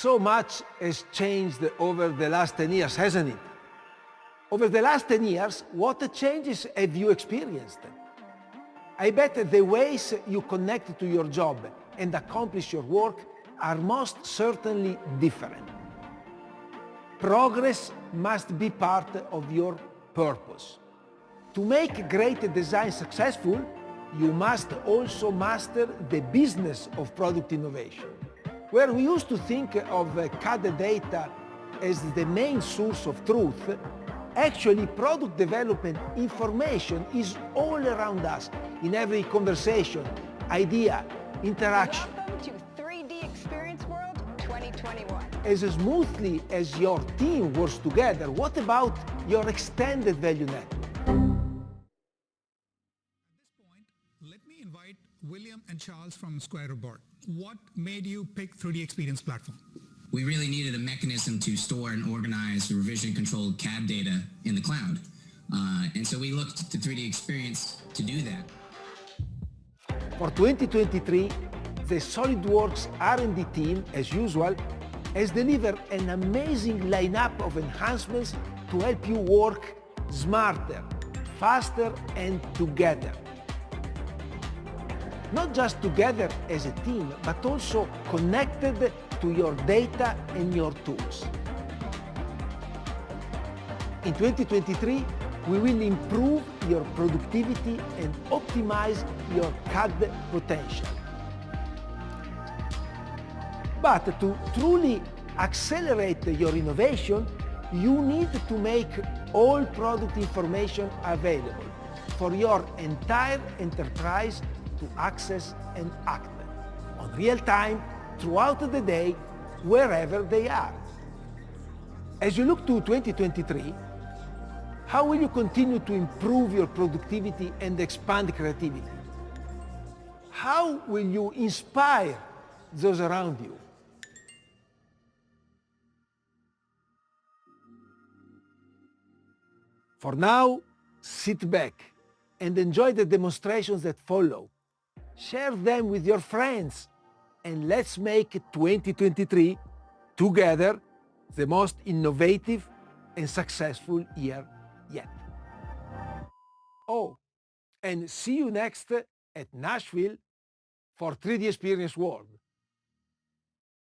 So much has changed over the last 10 years, hasn't it? Over the last 10 years, what changes have you experienced? I bet the ways you connect to your job and accomplish your work are most certainly different. Progress must be part of your purpose. To make great design successful, you must also master the business of product innovation. Where we used to think of CAD data as the main source of truth, actually product development information is all around us, in every conversation, idea, interaction. Welcome to 3D Experience World 2021. As smoothly as your team works together, what about your extended value network? Let me invite William and Charles from Square aboard. What made you pick 3D Experience platform? We really needed a mechanism to store and organize revision-controlled CAD data in the cloud. And so we looked to 3D Experience to do that. For 2023, the SOLIDWORKS R&D team, as usual, has delivered an amazing lineup of enhancements to help you work smarter, faster, and together. Not just together as a team, but also connected to your data and your tools. In 2023, we will improve your productivity and optimize your CAD potential. But to truly accelerate your innovation, you need to make all product information available for your entire enterprise to access and act on real time throughout the day, wherever they are. As you look to 2023, how will you continue to improve your productivity and expand creativity? How will you inspire those around you? For now, sit back and enjoy the demonstrations that follow. Share them with your friends, and let's make 2023 together the most innovative and successful year yet. Oh, and see you next at Nashville for 3D Experience World.